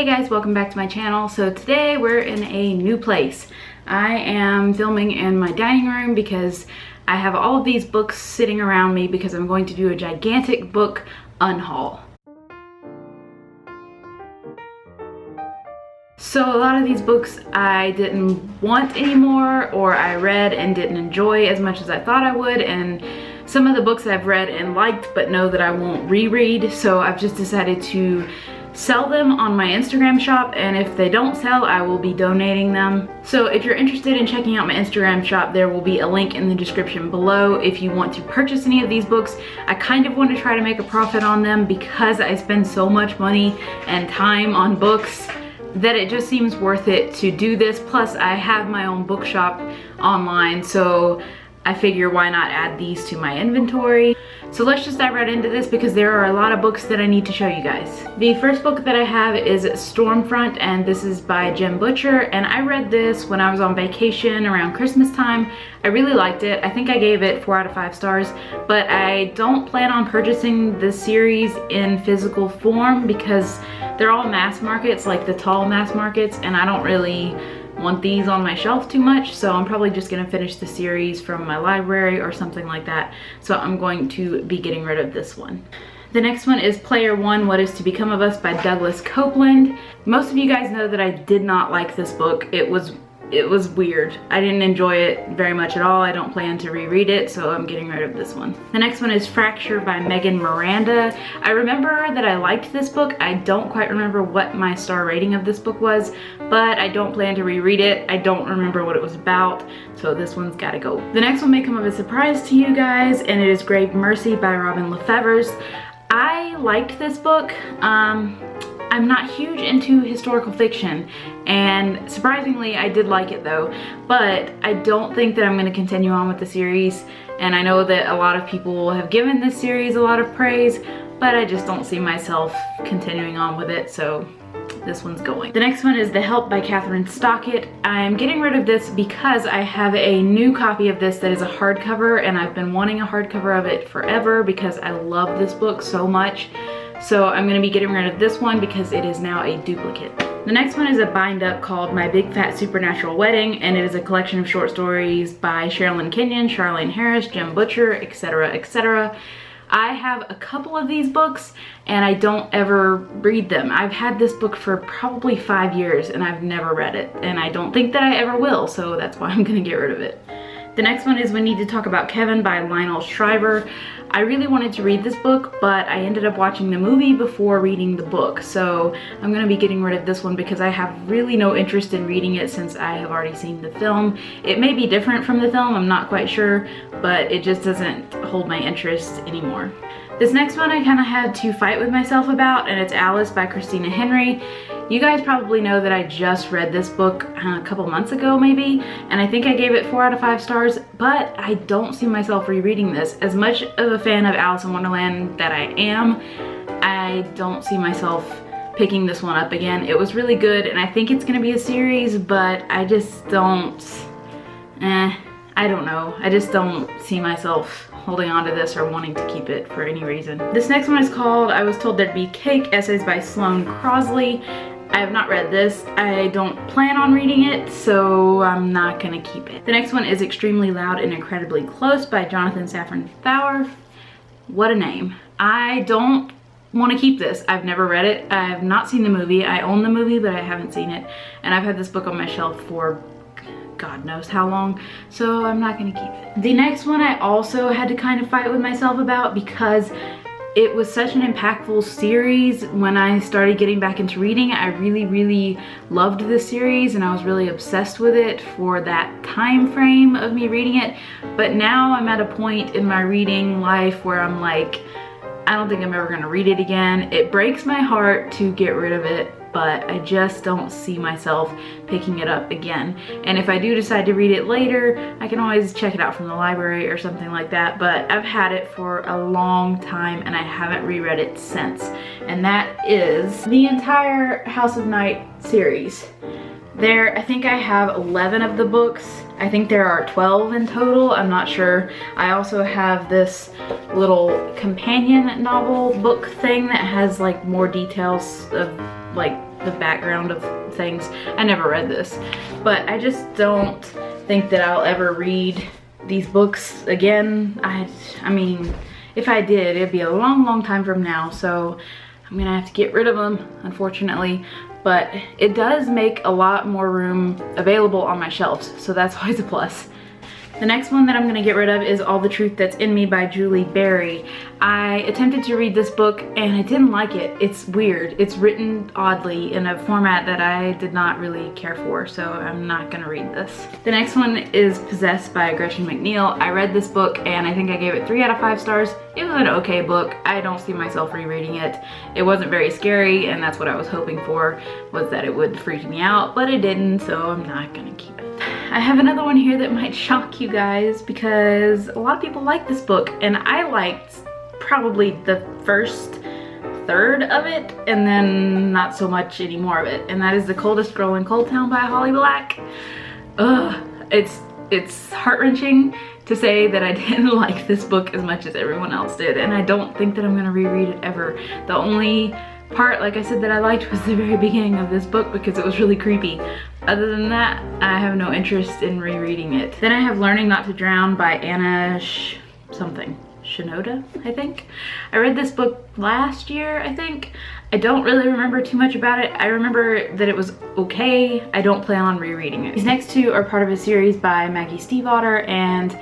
Hey guys, welcome back to my channel. So today we're in a new place. I am filming in my dining room because I have all of these books sitting around me because I'm going to do a gigantic book unhaul. So a lot of these books I didn't want anymore, or I read and didn't enjoy as much as I thought I would, and some of the books I've read and liked but know that I won't reread, so I've just decided to sell them on my Instagram shop, and if they don't sell, I will be donating them. So if you're interested in checking out my Instagram shop, there will be a link in the description below if you want to purchase any of these books. I kind of want to try to make a profit on them because I spend so much money and time on books that it just seems worth it to do this. Plus I have my own bookshop online, so I figure why not add these to my inventory. So let's just dive right into this because there are a lot of books that I need to show you guys. The first book that I have is Stormfront, and this is by Jim Butcher, and I read this when I was on vacation around Christmas time. I really liked it. I think I gave it 4 out of 5 stars, but I don't plan on purchasing this series in physical form because they're all mass markets, like the tall mass markets, and I don't really want these on my shelf too much, so I'm probably just gonna finish the series from my library or something like that. So I'm going to be getting rid of this one. The next one is Player One: What Is to Become of Us by Douglas Copeland. Most of you guys know that I did not like this book. It was weird. I didn't enjoy it very much at all. I don't plan to reread it, so I'm getting rid of this one. The next one is Fracture by Megan Miranda. I remember that I liked this book. I don't quite remember what my star rating of this book was, but I don't plan to reread it. I don't remember what it was about, so this one's gotta go. The next one may come as a surprise to you guys, and it is Grave Mercy by Robin Lefevre. I liked this book. I'm not huge into historical fiction, and surprisingly I did like it though, but I don't think that I'm going to continue on with the series, and I know that a lot of people have given this series a lot of praise, but I just don't see myself continuing on with it, so this one's going. The next one is The Help by Catherine Stockett. I'm getting rid of this because I have a new copy of this that is a hardcover, and I've been wanting a hardcover of it forever because I love this book so much. So I'm going to be getting rid of this one because it is now a duplicate. The next one is a bind up called My Big Fat Supernatural Wedding, and it is a collection of short stories by Sherilyn Kenyon, Charlene Harris, Jim Butcher, etc., etc. I have a couple of these books and I don't ever read them. I've had this book for probably 5 years and I've never read it, and I don't think that I ever will, so that's why I'm going to get rid of it. The next one is We Need to Talk About Kevin by Lionel Shriver. I really wanted to read this book, but I ended up watching the movie before reading the book, so I'm going to be getting rid of this one because I have really no interest in reading it since I have already seen the film. It may be different from the film, I'm not quite sure, but it just doesn't hold my interest anymore. This next one I kind of had to fight with myself about, and it's Alice by Christina Henry. You guys probably know that I just read this book a couple months ago maybe, and I think I gave it 4 out of 5 stars, but I don't see myself rereading this. As much of a fan of Alice in Wonderland that I am, I don't see myself picking this one up again. It was really good, and I think it's gonna be a series, but I just don't, I don't know. I just don't see myself holding on to this or wanting to keep it for any reason. This next one is called I Was Told There'd Be Cake, Essays by Sloane Crosley. I have not read this. I don't plan on reading it, so I'm not gonna keep it. The next one is Extremely Loud and Incredibly Close by Jonathan Safran Foer. What a name. I don't want to keep this. I've never read it. I have not seen the movie. I own the movie, but I haven't seen it. And I've had this book on my shelf for God knows how long, so I'm not gonna keep it. The next one I also had to kind of fight with myself about because it was such an impactful series. When I started getting back into reading, I really loved this series and I was really obsessed with it for that time frame of me reading it. But now I'm at a point in my reading life where I'm like, I don't think I'm ever gonna read it again. It breaks my heart to get rid of it, but I just don't see myself picking it up again. And if I do decide to read it later, I can always check it out from the library or something like that, but I've had it for a long time and I haven't reread it since. And that is the entire House of Night series. I think I have 11 of the books. I think there are 12 in total, I'm not sure. I also have this little companion novel book thing that has like more details of like the background of things. I never read this, but I just don't think that I'll ever read these books again. I mean, if I did, it'd be a long time from now, so I'm gonna have to get rid of them, unfortunately. But it does make a lot more room available on my shelves, so that's always a plus. The next one that I'm gonna get rid of is All the Truth That's in Me by Julie Berry. I attempted to read this book and I didn't like it. It's weird. It's written oddly in a format that I did not really care for, so I'm not gonna read this. The next one is Possessed by Gretchen McNeil. I read this book and I think I gave it 3 out of 5 stars. It was an okay book. I don't see myself rereading it. It wasn't very scary, and that's what I was hoping for, was that it would freak me out, but it didn't, so I'm not gonna keep it. I have another one here that might shock you guys because a lot of people like this book, and I liked probably the first third of it and then not so much anymore of it, and that is The Coldest Girl in Cold Town by Holly Black. Ugh, it's heart-wrenching to say that I didn't like this book as much as everyone else did, and I don't think that I'm gonna reread it ever. The only part, like I said, that I liked was the very beginning of this book because it was really creepy. Other than that, I have no interest in rereading it. Then I have Learning Not to Drown by Anna something. Shinoda, I think. I read this book last year, I think. I don't really remember too much about it. I remember that it was okay. I don't plan on rereading it. These next two are part of a series by Maggie Stiefvater, and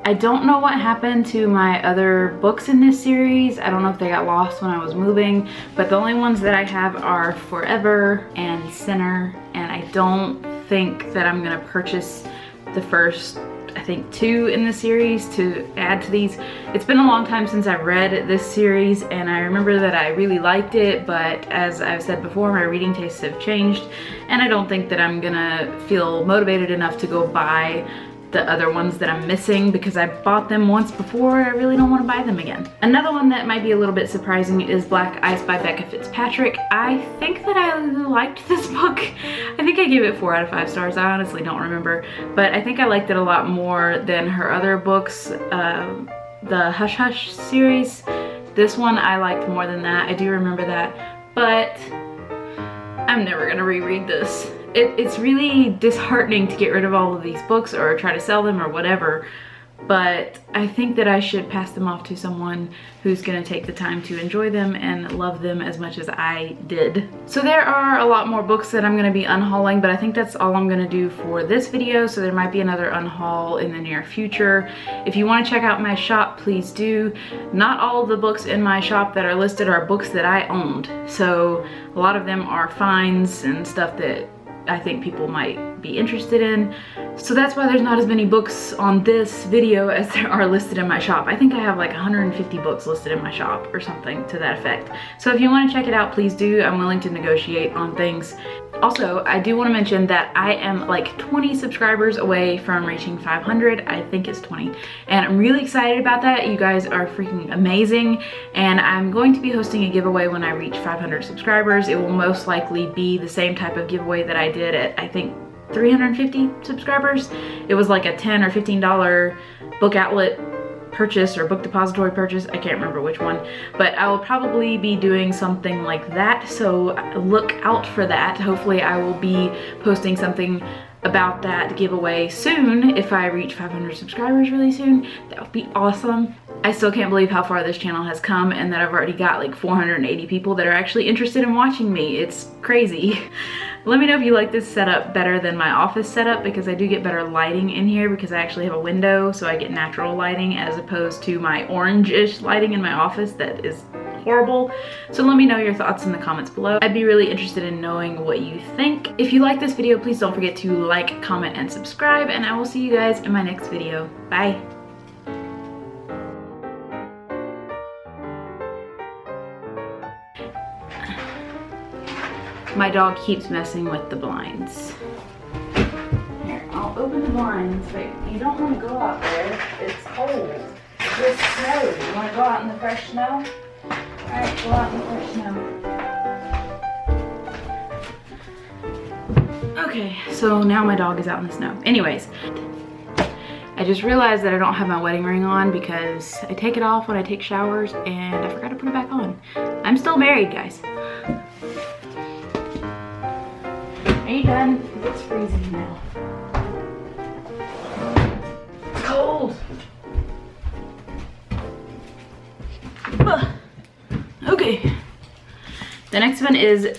I don't know what happened to my other books in this series. I don't know if they got lost when I was moving, but the only ones that I have are Forever and Sinner, and I don't think that I'm gonna purchase the first, I think, 2 in the series to add to these. It's been a long time since I've read this series, and I remember that I really liked it, but as I've said before, my reading tastes have changed, and I don't think that I'm gonna feel motivated enough to go buy the other ones that I'm missing because I bought them once before. I really don't want to buy them again. Another one that might be a little bit surprising is Black Ice by Becca Fitzpatrick. I think that I liked this book. I think I gave it 4 out of 5 stars. I honestly don't remember, but I think I liked it a lot more than her other books, the Hush Hush series. This one I liked more than that. I do remember that, but I'm never gonna reread this. It's really disheartening to get rid of all of these books or try to sell them or whatever, but I think that I should pass them off to someone who's gonna take the time to enjoy them and love them as much as I did. So there are a lot more books that I'm gonna be unhauling, but I think that's all I'm gonna do for this video, so there might be another unhaul in the near future. If you wanna check out my shop, please do. Not all of the books in my shop that are listed are books that I owned, so a lot of them are finds and stuff that I think people might be interested in. So that's why there's not as many books on this video as there are listed in my shop. I think I have like 150 books listed in my shop or something to that effect. So if you want to check it out, please do. I'm willing to negotiate on things. Also, I do want to mention that I am like 20 subscribers away from reaching 500. I think it's 20. And I'm really excited about that. You guys are freaking amazing. And I'm going to be hosting a giveaway when I reach 500 subscribers. It will most likely be the same type of giveaway that I did at, I think, 350 subscribers. It was like a $10 or $15 book outlet purchase or book depository purchase. I can't remember which one, but I will probably be doing something like that, so look out for that. Hopefully I will be posting something about that giveaway soon. If I reach 500 subscribers really soon, that would be awesome. I still can't believe how far this channel has come and that I've already got like 480 people that are actually interested in watching me. It's crazy. Let me know if you like this setup better than my office setup, because I do get better lighting in here because I actually have a window, so I get natural lighting as opposed to my orange-ish lighting in my office that is horrible. So let me know your thoughts in the comments below. I'd be really interested in knowing what you think. If you like this video, please don't forget to like, comment, and subscribe, and I will see you guys in my next video. Bye. My dog keeps messing with the blinds. Here, I'll open the blinds. Wait, you don't want to go out there. It's cold. There's snow. You want to go out in the fresh snow? Alright, go out in the fresh snow. Okay, so now my dog is out in the snow. Anyways, I just realized that I don't have my wedding ring on because I take it off when I take showers and I forgot to put it back on. I'm still married, guys. Are you done? It's freezing now. It's cold. Okay. The next one is